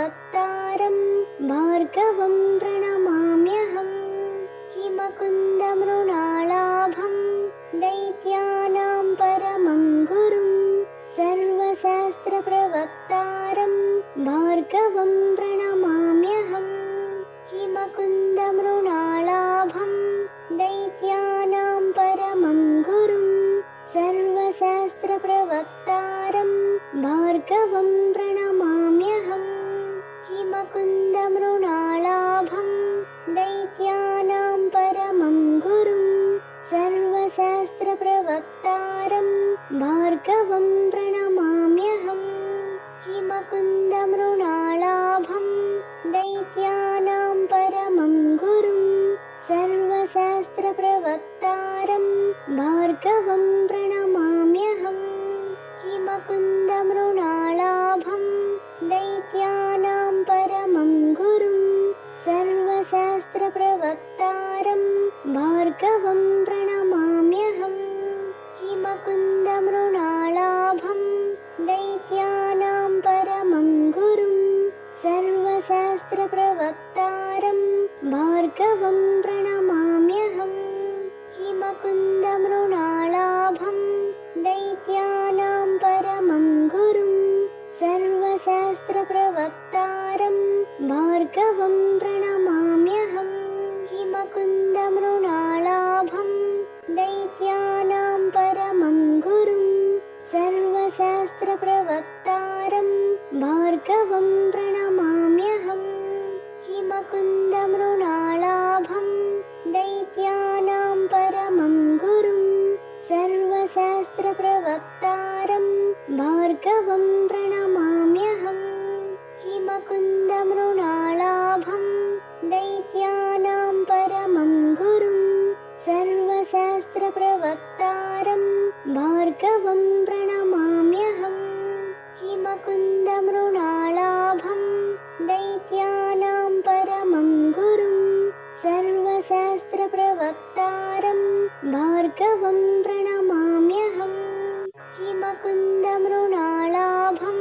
सर्वशास्त्रप्रवक्तारं भार्गवं प्रणमाम्यहम्। हिमकुन्दमृणालाभं दैत्यानां परमं गुरुं सर्वशास्त्रप्रवक्तारं भार्गवं प्रणमाम्यहम्। हिमकुन्दमृणालाभं दैत्यानां परमं गुरुं सर्वशास्त्रप्रवक्तारं भार्गवं प्रणमाम्यहम्। हिमकुन्दमृणालाभं दैत्यानां परमं गुरुं सर्वशास्त्रप्रवक्तारं भार्गवं प्रणमाम्यहम्। हिमकुन्दमृणालाभं दैत्यानां परमं गुरुं सर्वशास्त्रप्रवक्तारं भार्गवं प्रणमाम्यहम्। हिमकुन्दमृणालाभं दैत्यानां परमं गुरुं सर्वशास्त्रप्रवक्तारं भार्गवं प्रणमाम्यहम्। हिमकुन्दमृणालाभं दैत्यानां परमं गुरुं सर्वशास्त्रप्रवक्तारं भार्गवं प्रणमाम्यहम्। हिमकुन्दमृणालाभं दैत्यानां परमं गुरुं सर्वशास्त्रप्रवक्तारं भार्गवं प्रणमाम्यहम्। हिमकुन्दमृणालाभं दैत्यानां परमं गुरुं सर्वशास्त्रप्रवक्तारं भार्गवं प्रणमाम्यहम्। हिमकुन्दमृणालाभं दैत्यानां परमं गुरुं सर्वशास्त्रप्रवक्तारं भार्गवं प्रणमाम्यहम्। हिमकुन्दमृणालाभं दैत्यानां परमं गुरुं सर्वशास्त्रप्रवक्तारं भार्गवं प्रणमाम्यहम्। हिमकुन्दमृणालाभं दैत्यानां परमं गुरुं सर्वशास्त्रप्रवक्तारं भार्गवं प्रणमाम्यहम्। हिमकुन्दमृणालाभं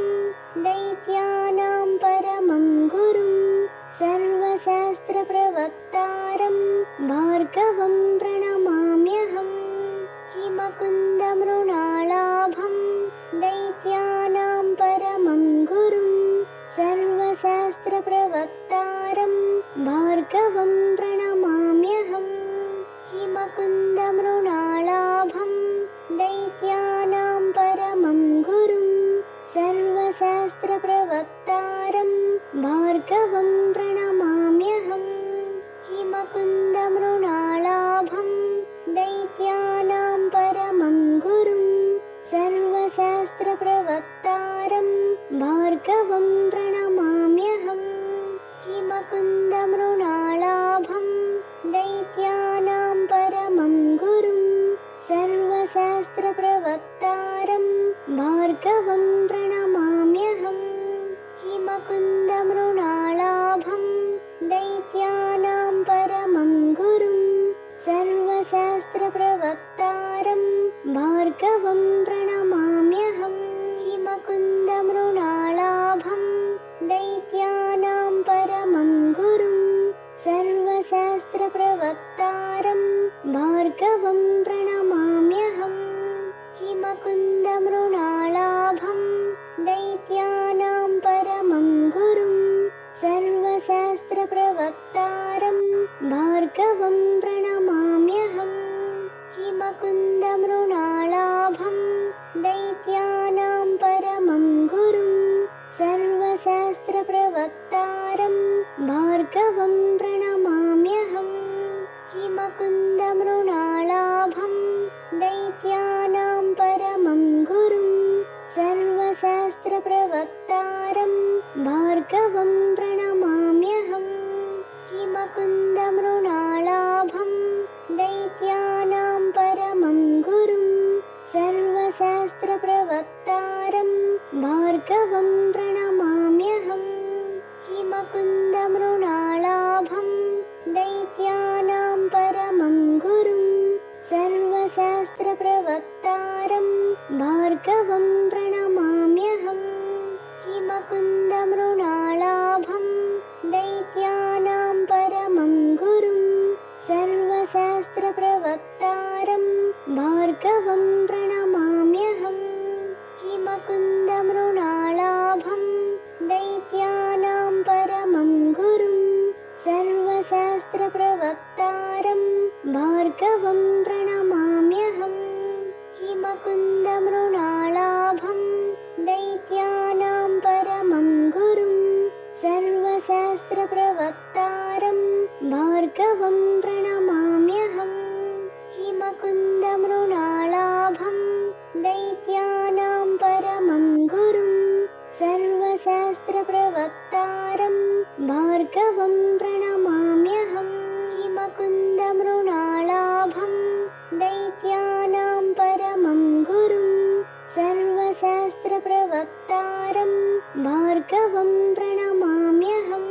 दैत्यानां परमं गुरुं सर्वशास्त्रप्रवक्तारं भार्गवं प्रणमाम्यहम्। हिमकुन्दमृणालाभं दैत्यानां परमं गुरुं सर्वशास्त्रप्रवक्तारं भार्गवं प्रणमाम्यहम्। हिमकुन्दमृणालाभं दैत्यानां परमं गुरुं सर्वशास्त्रप्रवक्तारं भार्गवं प्रणमाम्यहम्। हिमकुन्दमृणालाभं दैत्यानां परमं गुरुं सर्वशास्त्रप्रवक्तारं भार्गवं प्रणमाम्यहम्। हिमकुन्दमृणालाभं दैत्यानां परमं गुरुं सर्वशास्त्रप्रवक्तारं भार्गवं प्रणमाम्यहम्। हिमकुन्दमृणालाभं दैत्यानां परमं गुरुं सर्वशास्त्रप्रवक्तारं भार्गवं प्रणमाम्यहम्। हिमकुन्दमृणालाभं दैत्यानां परमं गुरुं सर्वशास्त्रप्रवक्तारं भार्गवं प्रणमाम्यहम्। हिमकुन्दमृणालाभं दैत्यानां परमं गुरुं सर्वशास्त्रप्रवक्तारं भार्गवं प्रणमाम्यहम्। हिमकुन्दमृणालाभं दैत्यानां परमं गुरुं सर्वशास्त्रप्रवक्तारं भार्गवं प्रणमाम्यहम्। हिमकुन्दमृणालाभं दैत्यानां परमं गुरुं सर्वशास्त्रप्रवक्तारं भार्गवं प्रणमाम्यहम्। हिमकुन्दमृणालाभं दैत्यानां परमं गुरुं सर्वशास्त्रप्रवक्तारं भार्गवं प्रणमाम्यहम्। हिमकुन्दमृणालाभं दैत्यानां परमं गुरुं सर्वशास्त्रप्रवक्तारं भार्गवं प्रणमाम्यहम्। हिमकुन्दमृणालाभं दैत्यानां परमं गुरुं सर्वशास्त्रप्रवक्तारं भार्गवं प्रणमाम्यहम् हिमकुन्दमृणालाभं दैत्यानां परमं गुरुं सर्वशास्त्रप्रवक्तारं भार्गवं प्रणमाम्यहम् हिमकुन्दमृणालाभं दैत्यानां परमं गुरुं सर्वशास्त्रप्रवक्तारं भार्गवं प्रणमाम्यहम् हिमकुन्दमृणालाभं दैत्यानां परमं गुरुं सर्वशास्त्रप्रवक्तारं भार्गवं प्रणमाम्यहम् हिमकुन्दमृणालाभं दैत्यानां परमं गुरुं सर्वशास्त्रप्रवक्तारं भार्गवं प्रणमाम्यहम्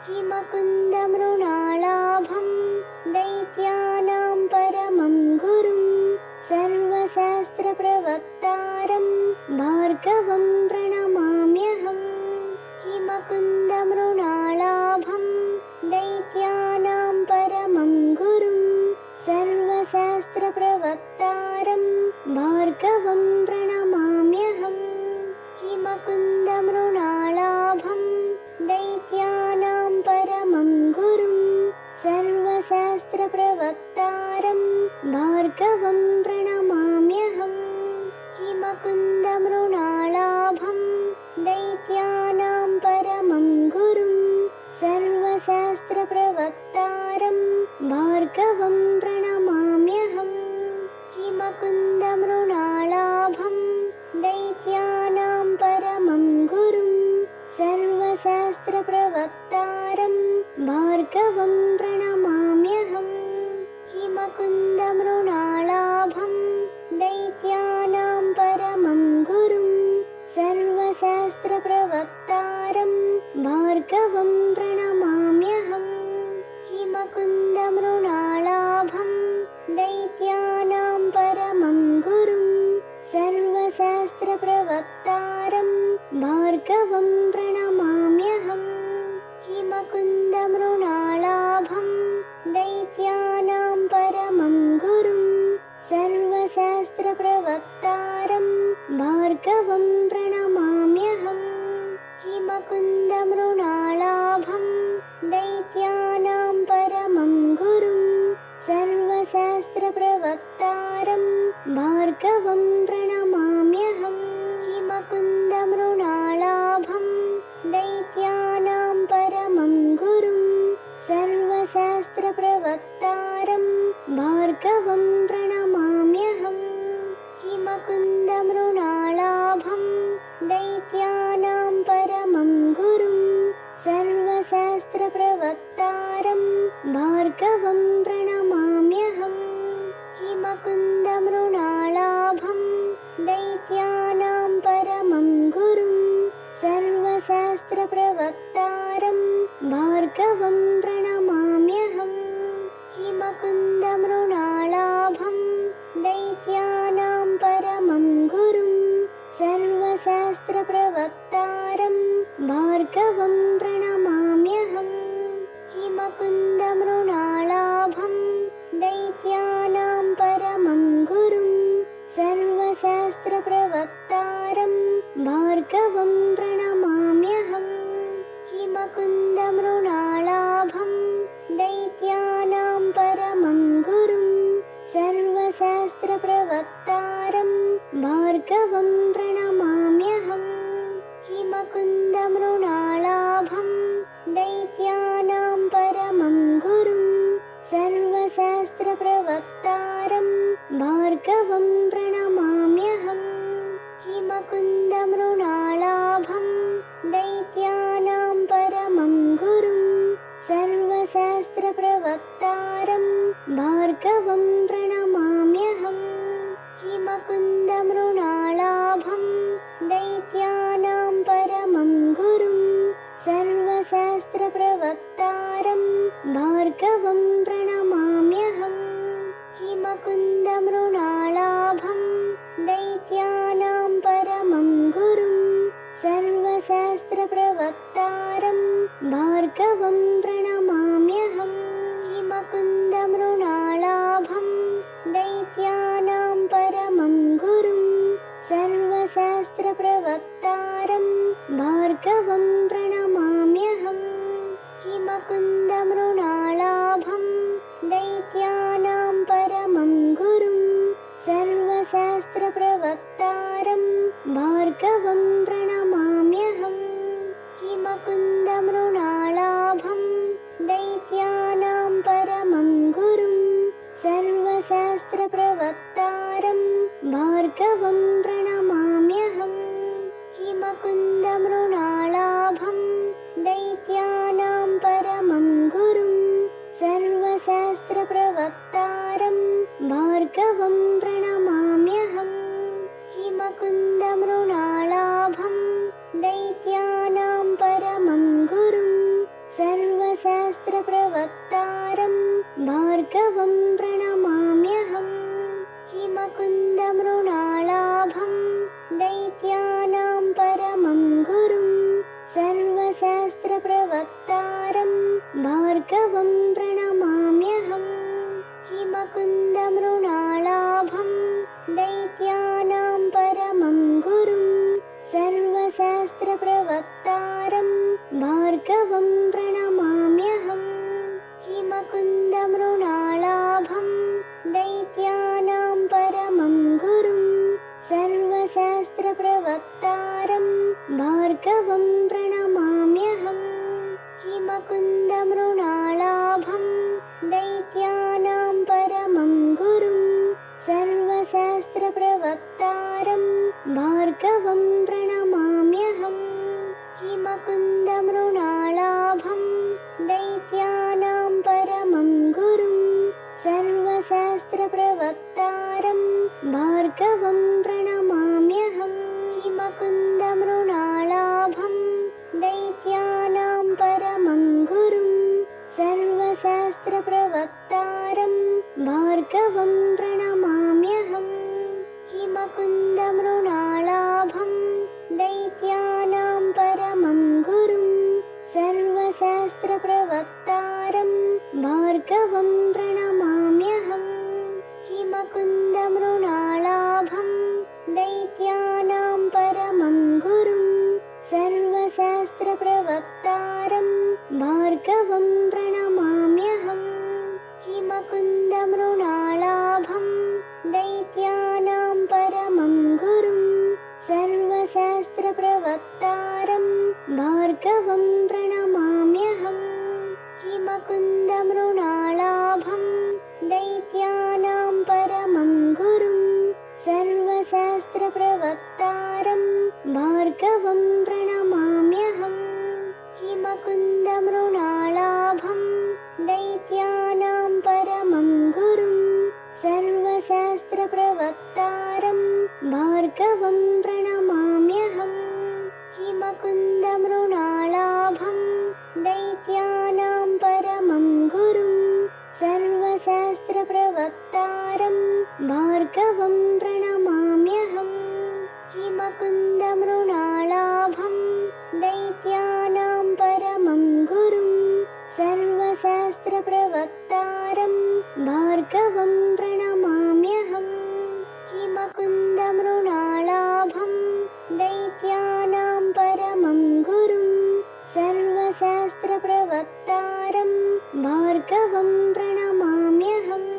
हिमकुन्दमृणालाभं दैत्यानां परमं गुरुं सर्वशास्त्रप्रवक्तारं भार्गवं प्रणमाम्यहम् हिमकुन्दमृणालाभं दैत्यानां परमं गुरुं सर्वशास्त्रप्रवक्तारं भार्गवं प्रणमाम्यहम् हिमकुन्दमृणालाभं दैत्यानां परमं गुरुं सर्वशास्त्रप्रवक्तारं भार्गवं प्रणमाम्यहम् हिमकुन्दमृणालाभं दैत्यानां परमं गुरुं सर्वशास्त्रप्रवक्तारं भार्गवं प्रणमाम्यहम् हिमकुन्दमृणालाभं दैत्यानां परमं गुरुं सर्वशास्त्रप्रवक्तारं भार्गवं प्रणमाम्यहम् हिमकुन्दमृणालाभं दैत्यानां परमं गुरुं सर्वशास्त्रप्रवक्तारं भार्गवं प्रणमाम्यहम् हिमकुन्दमृणालाभं दैत्यानां परमं गुरुं सर्वशास्त्रप्रवक्तारं भार्गवं प्रणमाम्यहम् हिमकुन्दमृणालाभं दैत्यानां परमं गुरुं सर्वशास्त्रप्रवक्तारं भार्गवं प्रणमाम्यहम् हिमकुन्दमृणालाभं दैत्यानां परमं गुरुं सर्वशास्त्रप्रवक्तारं भार्गवं प्रणमाम्यहम् हिमकुन्दमृणालाभं दैत्यानां परमं गुरुं सर्वशास्त्रप्रवक्तारं भार्गवं प्रणमाम्यहम् हिमकुन्दमृणालाभं दैत्यानां परमं गुरुं सर्वशास्त्रप्रवक्तारं भार्गवं प्रणमाम्यहम् हिमकुन्दमृणालाभं दैत्यानां परमं गुरुं सर्वशास्त्रप्रवक्तारं भार्गवं प्रणमाम्यहम् हिमकुन्दमृणालाभं दैत्यानां परमं गुरुं सर्वशास्त्रप्रवक्तारं भार्गवं प्रणमाम्यहम् हिमकुन्दमृणालाभं दैत्यानां परमं गुरुं सर्वशास्त्रप्रवक्तारं भार्गवं प्रणमाम्यहम् हिमकुन्दमृणालाभं दैत्यानां परमं गुरुं सर्वशास्त्रप्रवक्तारं भार्गवं प्रणमाम्यहम् हिमकुन्दमृणालाभं दैत्यानां परमं गुरुं सर्वशास्त्रप्रवक्तारं भार्गवं प्रणमाम्यहम् सहस्रशास्त्रप्रवक्तारं भार्गवं प्रणमाम्यहम्। हिमकुन्दमृणालाभं दैत्यानां परमं गुरुं सर्वशास्त्रप्रवक्तारं भार्गवं प्रणमाम्यहम्। हिमकुन्दमृणालाभं दैत्यानां परमं गुरुं सर्वशास्त्रप्रवक्तारं भार्गवं प्रणमाम्यहम्। हिमकुन्दमृणालाभं दैत्यानां परमं गुरुं सर्वशास्त्रप्रवक्तारं भार्गवं प्रणमाम्यहम्। हिमकुन्दमृणालाभं दैत्यानां परमं गुरुं सर्वशास्त्रप्रवक्तारं भार्गवं प्रणमाम्यहम्। हिमकुन्दमृणालाभं दैत्यानां परमं गुरुं सर्वशास्त्रप्रवक्तारं भार्गवं प्रणमाम्यहम्। हिमकुन्दमृणालाभं दैत्यानां परमं गुरुं सर्वशास्त्रप्रवक्तारं भार्गवं प्रणमाम्यहम्। हिमकुन्दमृणालाभं दैत्यानां परमं गुरुं सर्वशास्त्रप्रवक्तारं भार्गवं प्रणमाम्यहम्। हिमकुन्दमृणालाभं दैत्यानां परमं गुरुं सर्वशास्त्रप्रवक्तारं भार्गवं प्रणमाम्यहम्। हिमकुन्दमृणालाभं दैत्यानां परमं गुरुं सर्वशास्त्रप्रवक्तारं भार्गवं प्रणमाम्यहम्। हिमकुन्दमृणालाभं दैत्यानां परमं गुरुं सर्वशास्त्रप्रवक्तारं भार्गवं प्रणमाम्यहम्। हिमकुन्दमृणालाभं दैत्यानां परमं गुरुं सर्वशास्त्रप्रवक्तारं भार्गवं प्रणमाम्यहम्। हिमकुन्दमृणालाभं दैत्यानां परमं गुरुं सर्वशास्त्रप्रवक्तारं भार्गवं प्रणमाम्यहम्। हिमकुन्दमृणालाभं दैत्यानां परमं गुरुं सर्वशास्त्रप्रवक्तारं भार्गवं प्रणमाम्यहम्। हिमकुन्दमृणालाभं दैत्यानां परमं गुरुं सर्वशास्त्रप्रवक्तारं भार्गवं प्रणमाम्यहम्। हिमकुन्दमृणालाभं दैत्यानां परमं गुरुं सर्वशास्त्रप्रवक्तारं भार्गवं प्रणमाम्यहम्। हिमकुन्दमृणालाभं दैत्यानां परमं गुरुं सर्वशास्त्रप्रवक्तारं भार्गवं प्रणमाम्यहम्। हिमकुन्दमृणालाभं दैत्यानां परमं गुरुं सर्वशास्त्रप्रवक्तारं भार्गवं प्रणमाम्यहम्। हिमकुन्दमृणालाभं दैत्यानां परमं गुरुं सर्वशास्त्रप्रवक्तारं भार्गवं प्रणमाम्यहम्।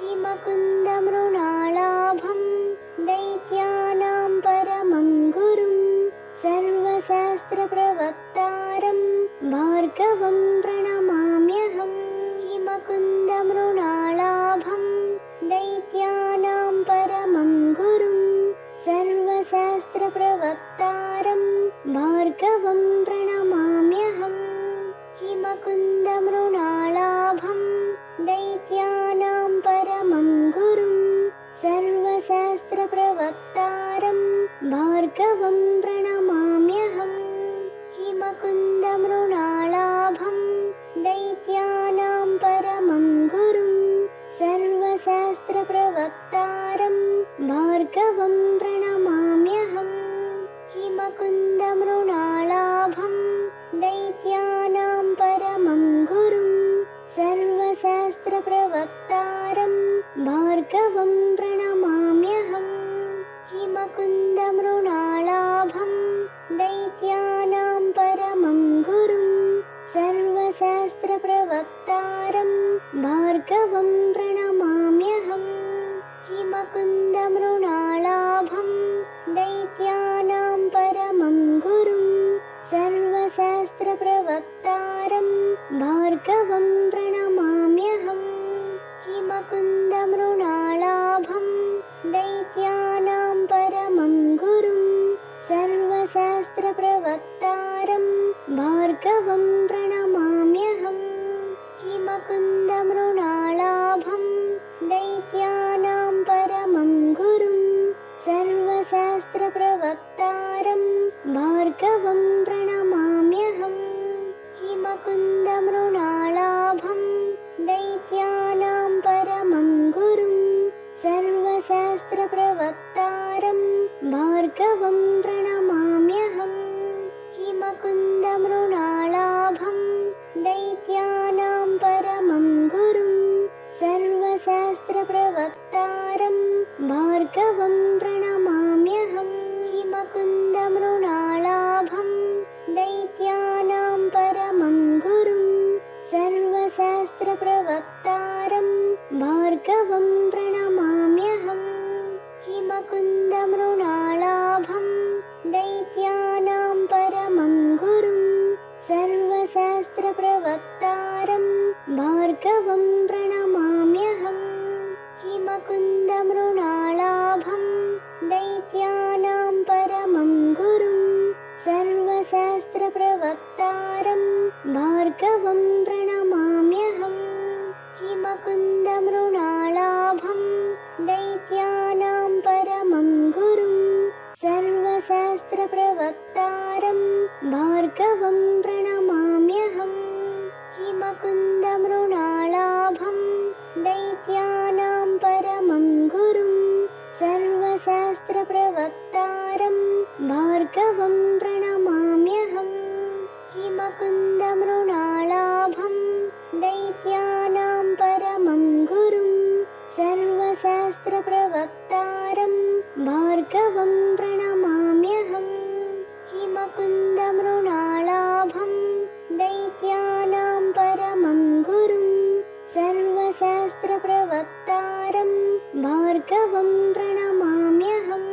हिमकुन्दमृणालाभं दैत्यानां परमं गुरुं सर्वशास्त्रप्रवक्तारं भार्गवं प्रणमाम्यहम्। हिमकुन्दमृणालाभं दैत्यानां परमं गुरुं सर्वशास्त्रप्रवक्तारं भार्गवं प्रणमाम्यहम्। हिमकुन्दमृणालाभं दैत्यानां परमं गुरुं सर्वशास्त्रप्रवक्तारं भार्गवं प्रणमाम्यहम्। हिमकुन्दमृणालाभं दैत्यानां परमं गुरुं सर्वशास्त्रप्रवक्तारं भार्गवं प्रणमाम्यहम्। हिमकुन्दमृणालाभं दैत्यानां परमं गुरुं सर्वशास्त्रप्रवक्तारं भार्गवं प्रणमाम्यहम्। हिमकुन्दमृणालाभं हिमकुन्दमृणालाभं दैत्यानां परमं गुरुं सर्वशास्त्रप्रवक्तारं भार्गवं प्रणमाम्यहम् हिमकुन्दमृणालाभं दैत्यानां परमं गुरुं सर्वशास्त्रप्रवक्तारं भार्गवं प्रणमाम्यहम् हिमकुन्दमृणालाभं दैत्यानां परमं गुरुं सर्वशास्त्रप्रवक्तारं भार्गवं प्रणमाम्यहम् हिमकुन्दमृणालाभं दैत्यानां परमं गुरुं सर्वशास्त्रप्रवक्तारं भार्गवं प्रणमाम्यहम् हिमकुन्दमृणालाभं दैत्यानां परमं गुरुं सर्वशास्त्रप्रवक्तारं भार्गवं प्रणमाम्यहम् हिमकुन्दमृणालाभं दैत्यानां परमं गुरुं सर्वशास्त्रप्रवक्तारं भार्गवं प्रणमाम्यहम् हिमकुन्दमृणालाभं दैत्यानां परमं गुरुं सर्वशास्त्रप्रवक्तारं भार्गवं प्रणमाम्यहम् हिमकुन्दमृणालाभं दैत्यानां परमं गुरुं सर्वशास्त्रप्रवक्तारं भार्गवं प्रणमाम्यहम् हिमकुन्दमृणालाभं दैत्यानां परमं गुरुं सर्वशास्त्रप्रवक्तारं भार्गवं प्रणमाम्यहम् हिमकुन्दमृणालाभं दैत्यानां परमं गुरुं सर्वशास्त्रप्रवक्तारं भार्गवं प्रणमाम्यहम् हिमकुन्दमृणालाभं दैत्यानां परमं गुरुं सर्वशास्त्रप्रवक्तारं भार्गवं प्रणमाम्यहम्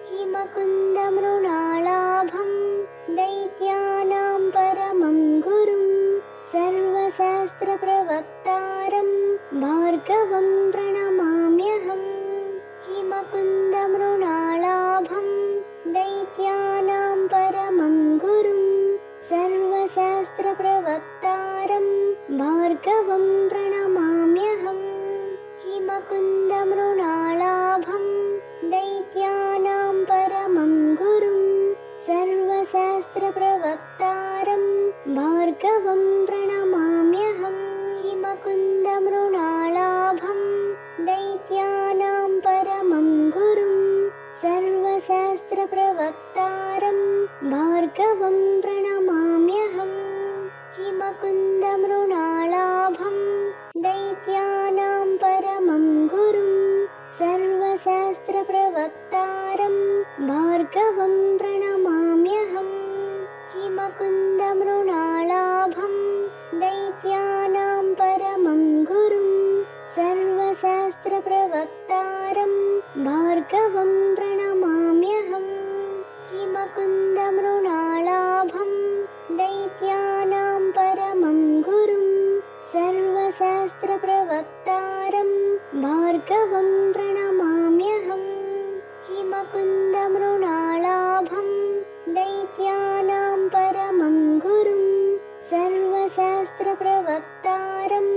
हिमकुन्दमृणालाभं दैत्यानां परमं गुरुं सर्वशास्त्रप्रवक्तारं भार्गवं प्रणमाम्यहम् हिमकुन्दमृणालाभं दैत्यानां परमं गुरुं सर्वशास्त्रप्रवक्तारं भार्गवं प्रणमाम्यहम् हिमकुन्दमृणालाभं दैत्यानां परमं गुरुं सर्वशास्त्रप्रवक्तारं भार्गवं प्रणमाम्यहम् हिमकुन्दमृणालाभं दैत्यानां परमं गुरुं सर्वशास्त्रप्रवक्तारं भार्गवं प्रणमाम्यहम् हिमकुन्दमृणालाभं दैत्यानां परमं गुरुं सर्वशास्त्रप्रवक्तारं भार्गवं प्रणमाम्यहम् हिमकुन्दमृणालाभं दैत्यानां परमं गुरुं सर्वशास्त्रप्रवक्तारं भार्गवं प्रणमाम्यहम् हिमकुन्दमृणालाभं दैत्यानां परमं गुरुं सर्वशास्त्रप्रवक्तारं भार्गवं प्रणमाम्यहम् हिमकुन्दमृणालाभं दैत्यानां परमं गुरुं सर्वशास्त्रप्रवक्तारं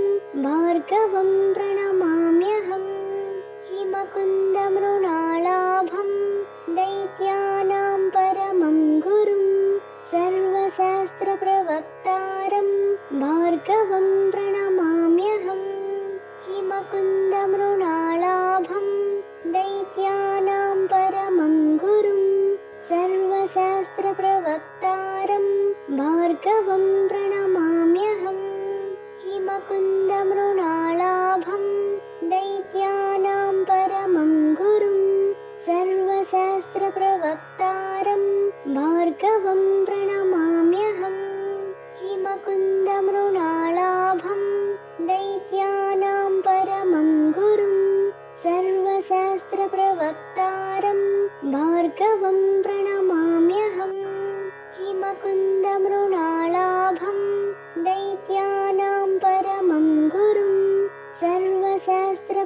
भार्गवं प्रणमाम्यहम् हिमकुन्दमृणालाभं दैत्यानां परमं गुरुं सर्वशास्त्रप्रवक्तारं भार्गवं प्रणमाम्यहम् हिमकुन्दमृणालाभं दैत्यानां परमं गुरुं सर्वशास्त्रप्रवक्तारं भार्गवं प्रणमाम्यहम् हिमकुन्दमृणालाभं दैत्यानां परमं गुरुं सर्वशास्त्रप्रवक्तारं भार्गवं प्रणमाम्यहम् हिमकुन्दमृणालाभं दैत्यानां परमं गुरुं सर्वशास्त्रप्रवक्तारं भार्गवं प्रणमाम्यहम् हिमकुन्दमृणालाभं दैत्यानां परमं गुरुं सर्वशास्त्र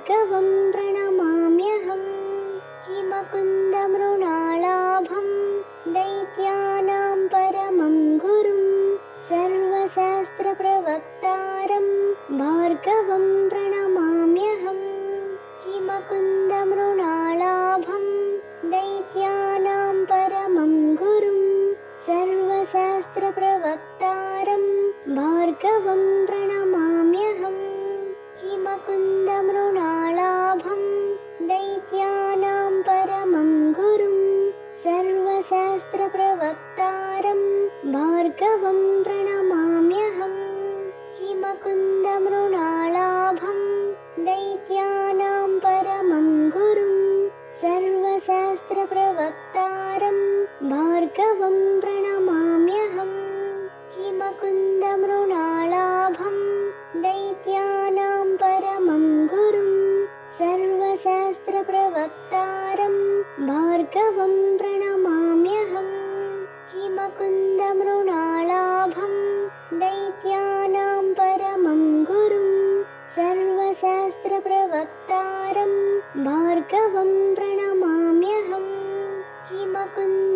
भार्गवं प्रणमाम्यहम् हिमकुन्दमृणालाभं दैत्यानां परमं गुरुं सर्वशास्त्रप्रवक्तारं भार्गवं प्रणमाम्यहम् हिमकुन्दमृणालाभं दैत्यानां परमं गुरुं सर्वशास्त्रप्रवक्तारं भार्गवं प्रणमाम्यहम् हिमकुन्दमृणालाभं दैत्यानां परमं गुरुं सर्वशास्त्रप्रवक्तारं भार्गवं प्रणमाम्यहम् हिमकुन्दमृणालाभं दैत्यानां परमं गुरुं सर्वशास्त्रप्रवक्तारं भार्गवं प्रणमाम्यहम् हिमकुन्दमृणालाभं दैत्यानां परमं गुरुं सर्वशास्त्रप्रवक्तारं भार्गवं प्रणमाम्यहम् हिमकुन्दमृणालाभं दैत्यानां परमं गुरुं सर्वशास्त्रप्रवक्तारं भार्गवं प्रणमाम्यहम् हिमकुन्द